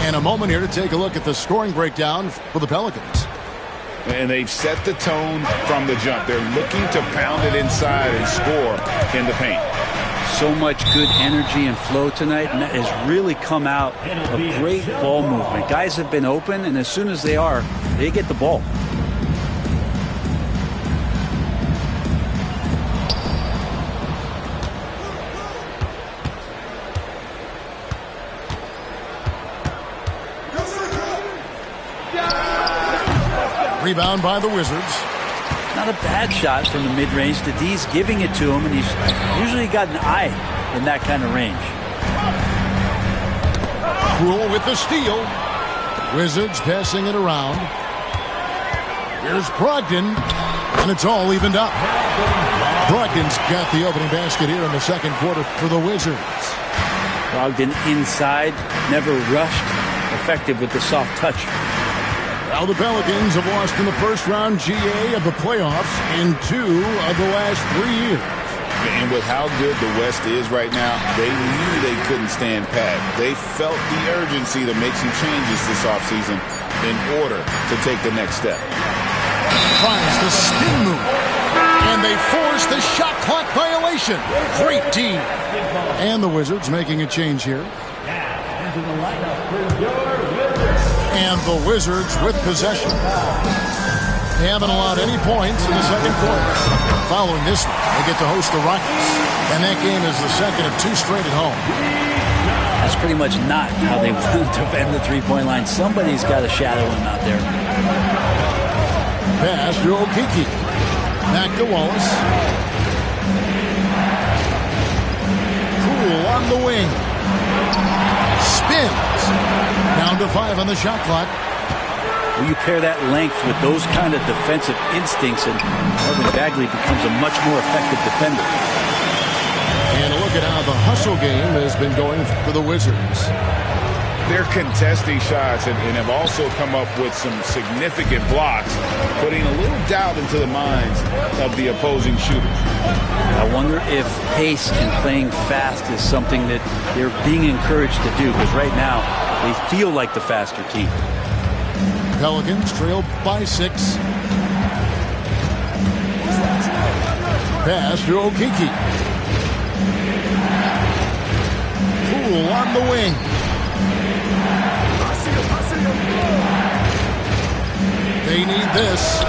And a moment here to take a look at the scoring breakdown for the Pelicans. And they've set the tone from the jump. They're looking to pound it inside and score in the paint. So much good energy and flow tonight, and that has really come out of great ball movement. Guys have been open, and as soon as they are, they get the ball. Rebound by the Wizards. Not a bad shot from the mid-range. The D's giving it to him, and he's usually got an eye in that kind of range. Rule with the steal. Wizards passing it around. Here's Brogdon, and it's all evened up. Brogdon's got the opening basket here in the second quarter for the Wizards. Brogdon inside, never rushed, effective with the soft touch. Now the Pelicans have lost in the first round GA of the playoffs in 2 of the last 3 years. And with how good the West is right now, they knew they couldn't stand pat. They felt the urgency to make some changes this offseason in order to take the next step. Tries the spin move. And they force the shot clock violation. Great D. And the Wizards making a change here. And the Wizards with possession. They haven't allowed any points in the second quarter. Following this one, they get to host the Rockets. And that game is the second of 2 straight at home. That's pretty much not how they want to defend the three-point line. Somebody's got to shadow him out there. Pass to Okeke. Back to Wallace. Poole on the wing. Spins. Down to 5 on the shot clock. When you pair that length with those kind of defensive instincts, and Marvin Bagley becomes a much more effective defender. And a look at how the hustle game has been going for the Wizards. They're contesting shots and have also come up with some significant blocks, putting a little doubt into the minds of the opposing shooters. I wonder if pace and playing fast is something that they're being encouraged to do, because right now they feel like the faster team. Pelicans trail by 6. Pass to Okeke. Poole on the wing. They need this.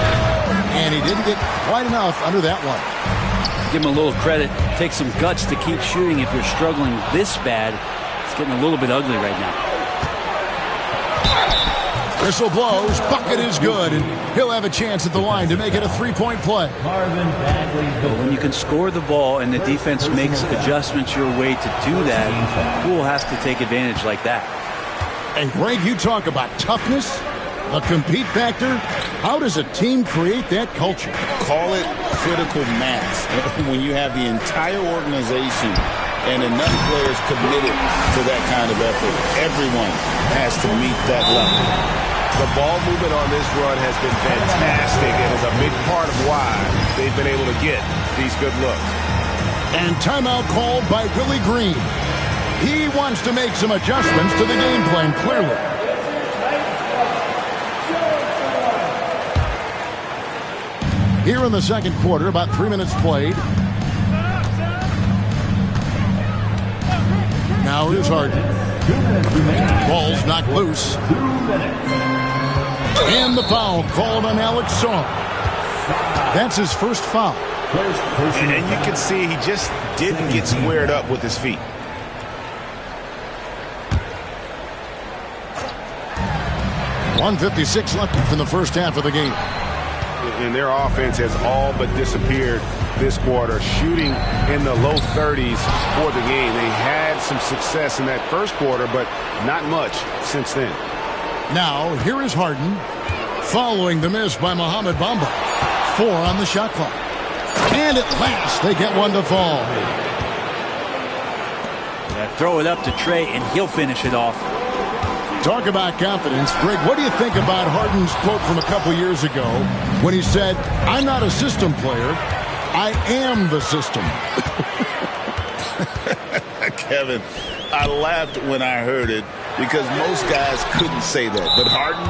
And he didn't get quite enough under that one. Give him a little credit. Take some guts to keep shooting if you're struggling this bad. It's getting a little bit ugly right now. Whistle blows, bucket is good, and he'll have a chance at the line to make it a 3-point play. But when you can score the ball and the defense makes adjustments your way to do that, Poole has to take advantage like that. And Greg, you talk about toughness, the compete factor. How does a team create that culture? Call it critical mass. When you have the entire organization and enough players committed to that kind of effort, everyone has to meet that level. The ball movement on this run has been fantastic and is a big part of why they've been able to get these good looks. And timeout called by Willie Green. He wants to make some adjustments to the game plan, clearly. Here in the second quarter, about 3 minutes played. Now here's Harden. Ball's knocked loose. And the foul called on Alex Saw. That's his first foul. And you can see he just didn't get squared up with his feet. .156 left from the first half of the game. And their offense has all but disappeared this quarter, shooting in the low 30s for the game. They had some success in that first quarter, but not much since then. Now, here is Harden, following the miss by Mohamed Bamba. 4 on the shot clock. And at last, they get one to fall. Throw it up to Trey, and he'll finish it off. Talk about confidence. Greg, what do you think about Harden's quote from a couple years ago when he said, "I'm not a system player, I am the system"? Kevin, I laughed when I heard it because most guys couldn't say that. But Harden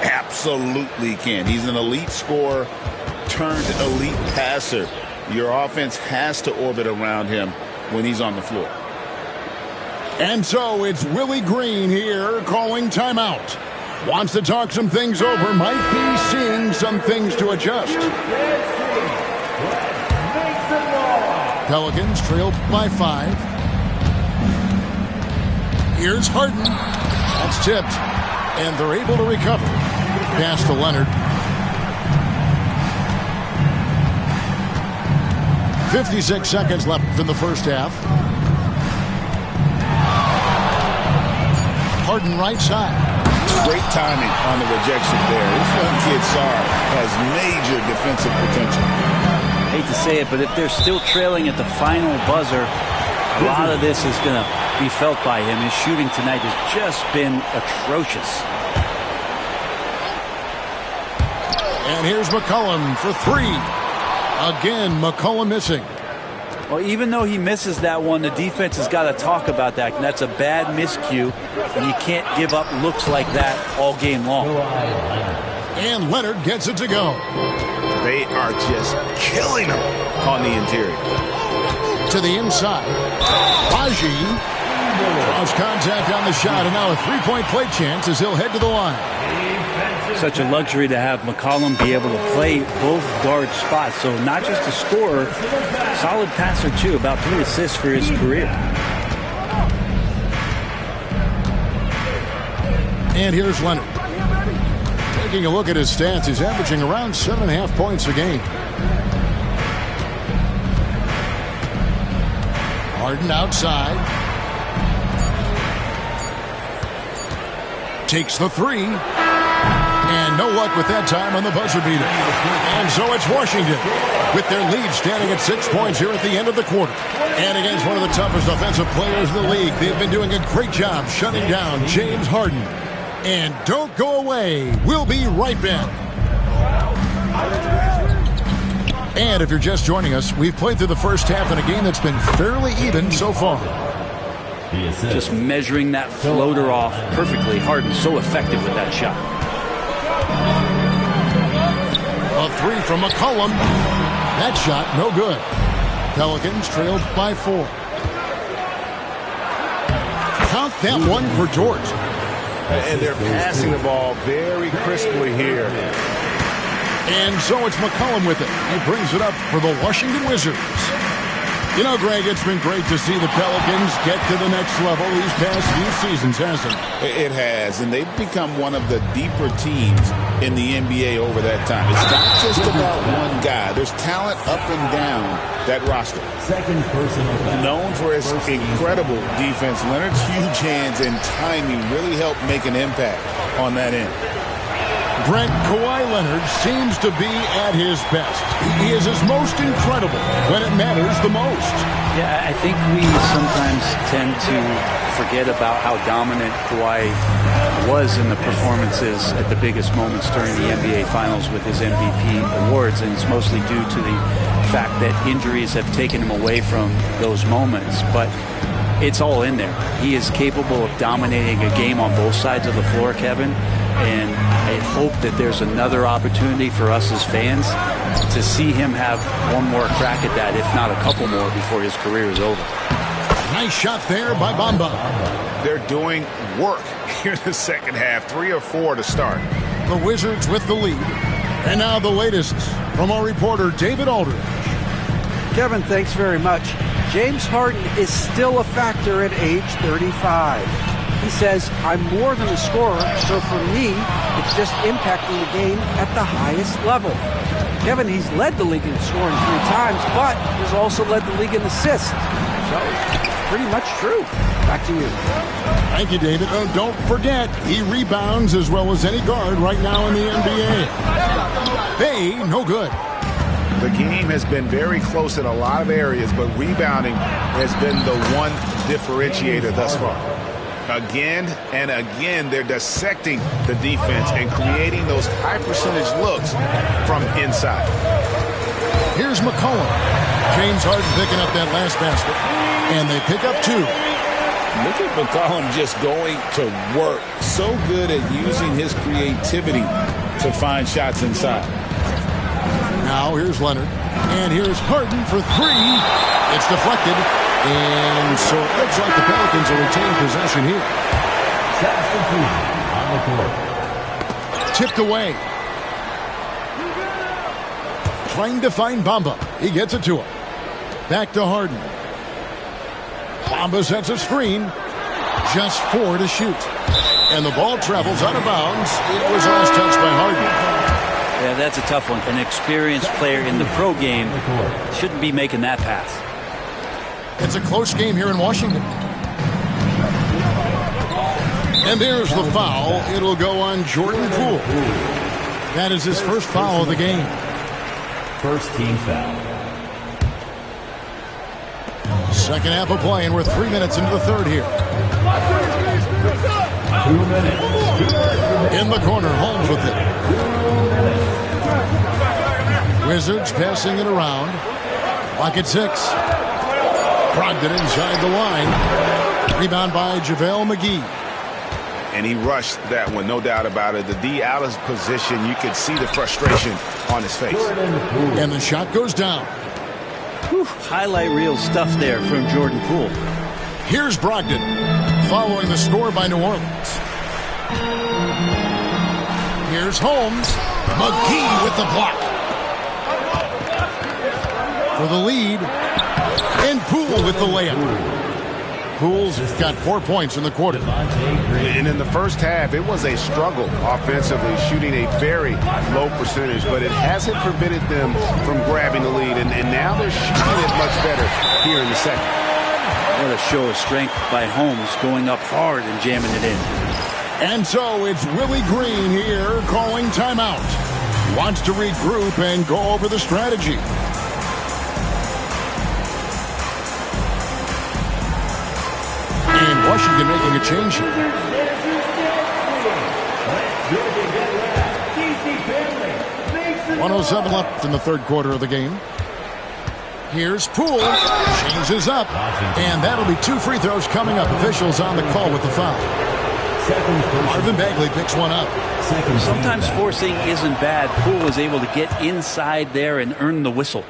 absolutely can. He's an elite scorer turned elite passer. Your offense has to orbit around him when he's on the floor. And so it's Willie Green here calling timeout. Wants to talk some things over. Might be seeing some things to adjust. Pelicans trailed by 5. Here's Harden. That's tipped. And they're able to recover. Pass to Leonard. 56 seconds left in the first half. Harden right side. Great timing on the rejection there. This young kid, Sarr, has major defensive potential. I hate to say it, but if they're still trailing at the final buzzer, a lot of this is going to be felt by him. His shooting tonight has just been atrocious. And here's McCollum for 3. Again, McCollum missing. Well, even though he misses that one, the defense has got to talk about that. And that's a bad miscue, and you can't give up looks like that all game long. And Leonard gets it to go. They are just killing him on the interior. To the inside. Baji draws contact on the shot, and now a three-point play chance as he'll head to the line. Such a luxury to have McCollum be able to play both guard spots. So not just a scorer, solid passer too. About 3 assists for his career. And here's Leonard. Taking a look at his stats, he's averaging around 7.5 points a game. Harden outside. Takes the 3. And no luck with that time on the buzzer beater. And so it's Washington with their lead standing at 6 points here at the end of the quarter. And against one of the toughest offensive players in the league, they've been doing a great job shutting down James Harden. And don't go away. We'll be right back. And if you're just joining us, we've played through the first half in a game that's been fairly even so far. Just measuring that floater off perfectly. Harden so effective with that shot. A 3 from McCollum. That shot no good. Pelicans trailed by 4. Count that one for Dort. And they're passing the ball very crisply here. And so it's McCollum with it. He brings it up for the Washington Wizards. You know, Greg, it's been great to see the Pelicans get to the next level these past few seasons, hasn't it? It has, and they've become one of the deeper teams in the NBA over that time. It's not just about one guy. There's talent up and down that roster. Known for his incredible defense, Leonard's huge hands and timing really helped make an impact on that end. Brent, Kawhi Leonard seems to be at his best. He is his most incredible when it matters the most. Yeah, I think we sometimes tend to forget about how dominant Kawhi was in the performances at the biggest moments during the NBA Finals with his MVP awards, and it's mostly due to the fact that injuries have taken him away from those moments. But it's all in there. He is capable of dominating a game on both sides of the floor, Kevin. And I hope that there's another opportunity for us as fans to see him have one more crack at that, if not a couple more, before his career is over. Nice shot there by Bamba. They're doing work here in the second half. 3 or 4 to start. The Wizards with the lead. And now the latest from our reporter, David Aldridge. Kevin, thanks very much. James Harden is still a factor at age 35. He says, I'm more than a scorer, so for me, it's just impacting the game at the highest level. Kevin, he's led the league in scoring 3 times, but he's also led the league in assists. So, pretty much true. Back to you. Thank you, David. Don't forget, he rebounds as well as any guard right now in the NBA. Hey, no good. The game has been very close in a lot of areas, but rebounding has been the one differentiator thus far. Again and again, they're dissecting the defense and creating those high-percentage looks from inside. Here's McCollum. James Harden picking up that last basket. And they pick up 2. Look at McCollum just going to work. So good at using his creativity to find shots inside. Now here's Leonard. And here's Harden for three. It's deflected. And so it looks like the Pelicans will retain possession here. On the court. Tipped away. Trying to find Bamba. He gets it to him. Back to Harden. Bamba sets a screen. Just 4 to shoot. And the ball travels out of bounds. It was last touched by Harden. Yeah, that's a tough one. An experienced player in the pro game shouldn't be making that pass. It's a close game here in Washington. And there's the foul. It'll go on Jordan Poole. That is his first foul of the game. First team foul. Second half of play, and we're 3 minutes into the third here. 2 minutes. In the corner, Holmes with it. Wizards passing it around. Clock at 6. Brogdon inside the line. Rebound by JaVale McGee. And he rushed that one, no doubt about it. The D out of position, you could see the frustration on his face. And the shot goes down. Whew, highlight reel stuff there from Jordan Poole. Here's Brogdon following the score by New Orleans. Here's Holmes. McGee with the block. For the lead. And Poole with the layup. Poole's got 4 points in the quarter. And in the first half, it was a struggle offensively, shooting a very low percentage, but it hasn't prevented them from grabbing the lead. And now they're shooting it much better here in the second. What a show of strength by Holmes, going up hard and jamming it in. And so it's Willie Green here calling timeout. Wants to regroup and go over the strategy. And Washington making a change here. 1:07 left in the third quarter of the game. Here's Poole. Changes up. And that'll be 2 free throws coming up. Officials on the call with the foul. Marvin Bagley picks one up. Sometimes forcing isn't bad. Poole was able to get inside there and earn the whistle.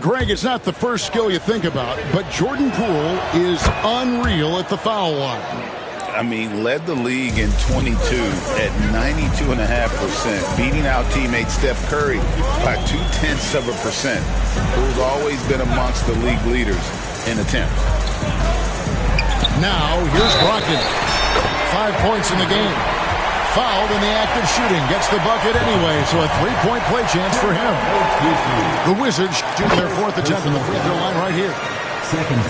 Greg, it's not the first skill you think about, but Jordan Poole is unreal at the foul line. I mean, led the league in 22 at 92.5%, beating out teammate Steph Curry by 0.2%. Poole's always been amongst the league leaders in attempts. Now, here's Brogdon. 5 points in the game. Fouled in the act of shooting. Gets the bucket anyway, so a 3-point play chance for him. The Wizards shooting their 4th attempt on the free throw line right here.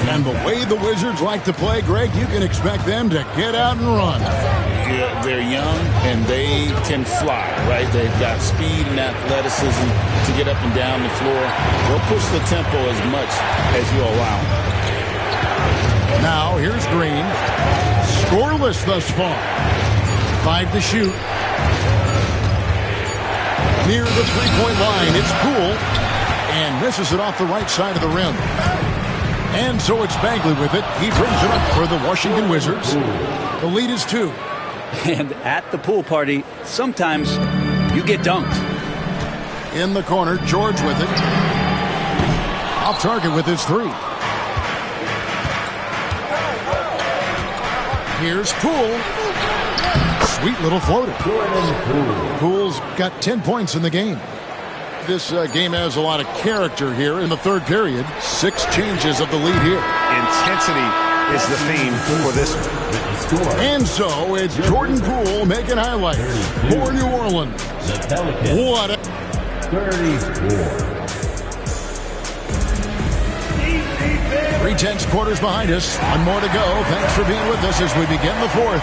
And the way the Wizards like to play, Greg, you can expect them to get out and run. Yeah, they're young, and they can fly, right? They've got speed and athleticism to get up and down the floor. They'll push the tempo as much as you allow. Now, here's Green. Scoreless thus far. 5 to shoot. Near the three-point line, it's Poole. And misses it off the right side of the rim. And so it's Bagley with it. He brings it up for the Washington Wizards. The lead is 2. And at the pool party, sometimes you get dunked. In the corner, George with it. Off target with his 3. Here's Poole. Sweet little floater. Poole's got 10 points in the game. This game has a lot of character here in the third period. 6 changes of the lead here. Intensity is the theme for this one. And so it's Jordan Poole making highlights for New Orleans. What a 34. 3/10 quarters behind us. 1 more to go. Thanks for being with us as we begin the 4th.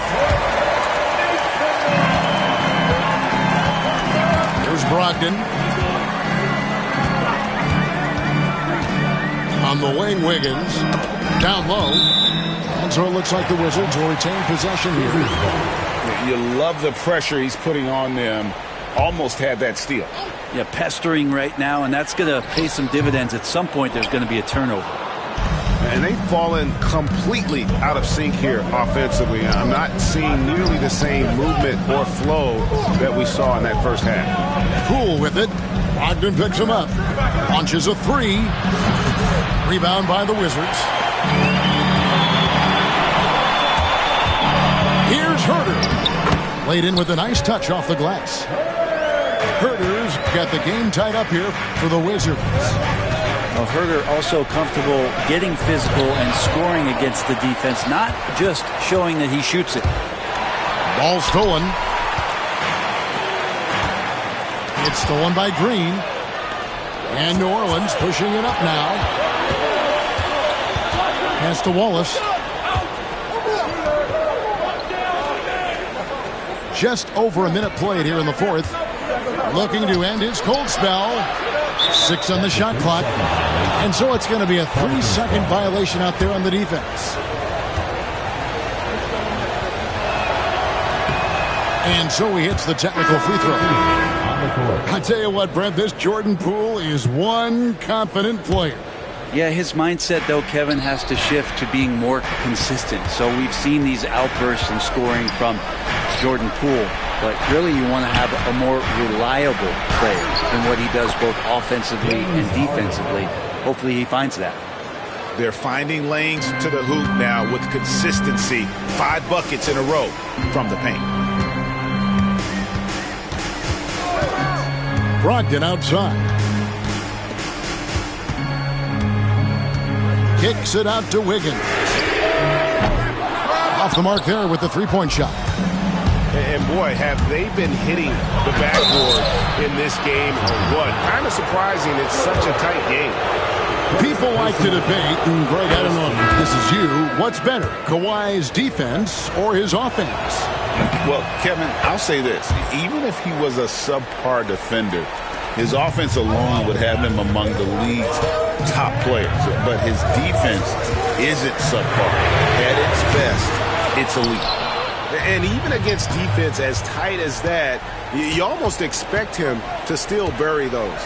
Here's Brogdon. On the wing, Wiggins. Down low. And so it looks like the Wizards will retain possession here. You love the pressure he's putting on them. Almost had that steal. Yeah, pestering right now, and that's going to pay some dividends. At some point, there's going to be a turnover. and they've fallen completely out of sync here offensively. I'm not seeing nearly the same movement or flow that we saw in that first half. Poole with it. Ogden picks him up. Launches a three. Rebound by the Wizards. Here's Herter. Laid in with a nice touch off the glass. Herter's got the game tied up here for the Wizards. Well, Herter also comfortable getting physical and scoring against the defense, not just showing that he shoots it. Ball stolen. It's stolen by Green. And New Orleans pushing it up now. Pass to Wallace. Just over a minute played here in the fourth. Looking to end his cold spell. 6 on the shot clock. And so it's going to be a 3-second violation out there on the defense. And so he hits the technical free throw. I tell you what, Brent, this Jordan Poole is one confident player. Yeah, his mindset, though, Kevin, has to shift to being more consistent. So we've seen these outbursts in scoring from Jordan Poole. But really, you want to have a more reliable player in what he does both offensively and defensively. Hopefully he finds that. They're finding lanes to the hoop now with consistency. 5 buckets in a row from the paint. Brogdon outside. Kicks it out to Wiggins. Off the mark there with the three-point shot. And boy, have they been hitting the backboard in this game or what? Kind of surprising. It's such a tight game. People like to debate, and Greg, I don't know if this is you, what's better, Kawhi's defense or his offense? Well, Kevin, I'll say this. Even if he was a subpar defender, his offense alone would have him among the league's top players. But his defense isn't subpar. At its best, it's elite. And even against defense as tight as that, you almost expect him to still bury those.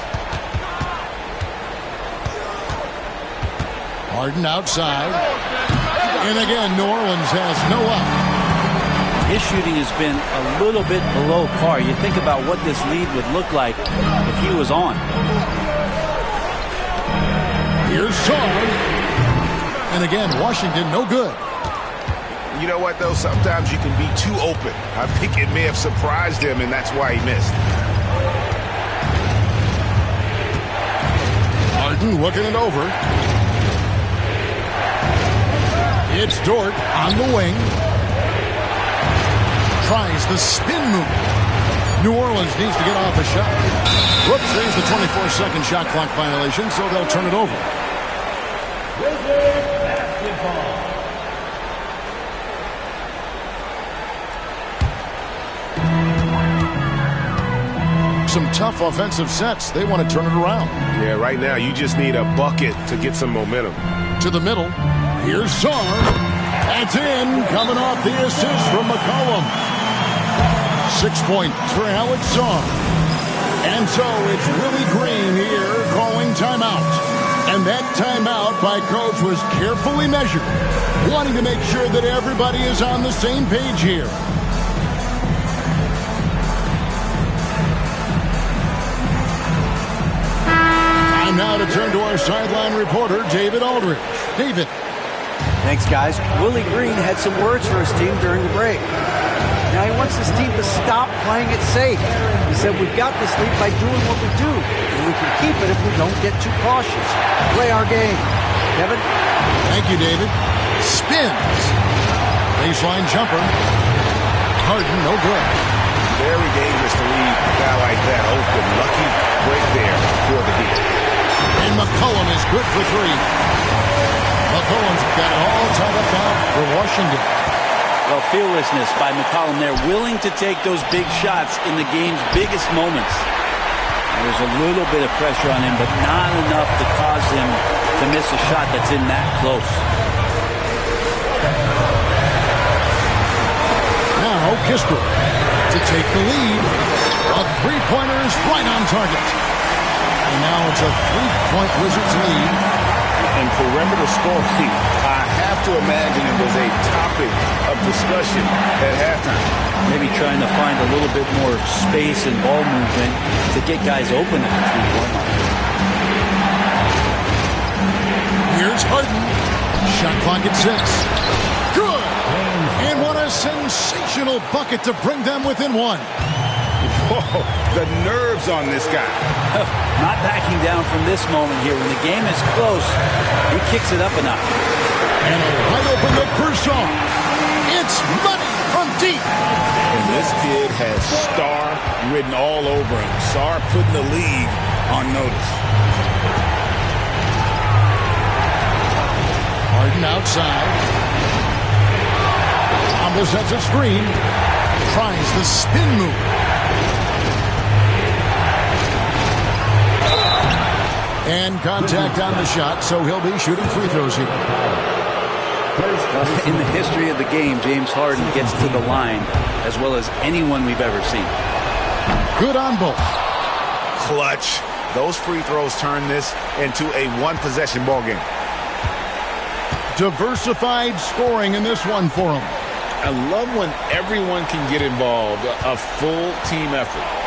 Harden outside. And again, New Orleans has no up. His shooting has been a little bit below par. You think about what this lead would look like if he was on. Here's Sard. And again, Washington no good. You know what, though? Sometimes you can be too open. I think it may have surprised him, and that's why he missed. Harden looking it over. It's Dort on the wing. Tries the spin move. New Orleans needs to get off a shot. Whoops, there's the 24-second shot clock violation, so they'll turn it over. Some tough offensive sets. They want to turn it around. Yeah, right now you just need a bucket to get some momentum. To the middle. Here's Sard. That's in. Coming off the assist from McCollum. 6 points for Alex Sard. And so it's Willie Green here calling timeout. And that timeout by Coach was carefully measured, wanting to make sure that everybody is on the same page here. Time now to turn to our sideline reporter, David Aldridge. David. Thanks, guys. Willie Green had some words for his team during the break. Now he wants his team to stop playing it safe. He said, we've got this lead by doing what we do, and we can keep it if we don't get too cautious. Play our game. Kevin? Thank you, David. Spins. Baseline jumper. Harden, no good. Very dangerous to leave a guy like that open. Lucky break there for the deal. And McCollum is good for 3. McCollum's got it all tied up now for Washington. Well, fearlessness by McCollum there, willing to take those big shots in the game's biggest moments. There's a little bit of pressure on him, but not enough to cause him to miss a shot that's in that close. Now Kispert to take the lead. A three-pointer is right on target. And now it's a 3-point Wizards lead. And perimeter scoring, I have to imagine it was a topic of discussion at halftime. Maybe trying to find a little bit more space and ball movement to get guys open at the 3-point line. Here's Harden. Shot clock at 6. Good. And what a sensational bucket to bring them within 1. Whoa, the nerves on this guy. Not backing down from this moment here. When the game is close, he kicks it up a notch. And a wide open look for Sarr. It's money from deep. And this kid has star written all over him. Sarr putting the league on notice. Harden outside. Thomas sets a screen. Tries the spin move. And contact on the shot, so he'll be shooting free throws here. In the history of the game, James Harden gets to the line as well as anyone we've ever seen. Good on both. Clutch. Those free throws turn this into a one-possession ball game. Diversified scoring in this one for him. I love when everyone can get involved, a full team effort.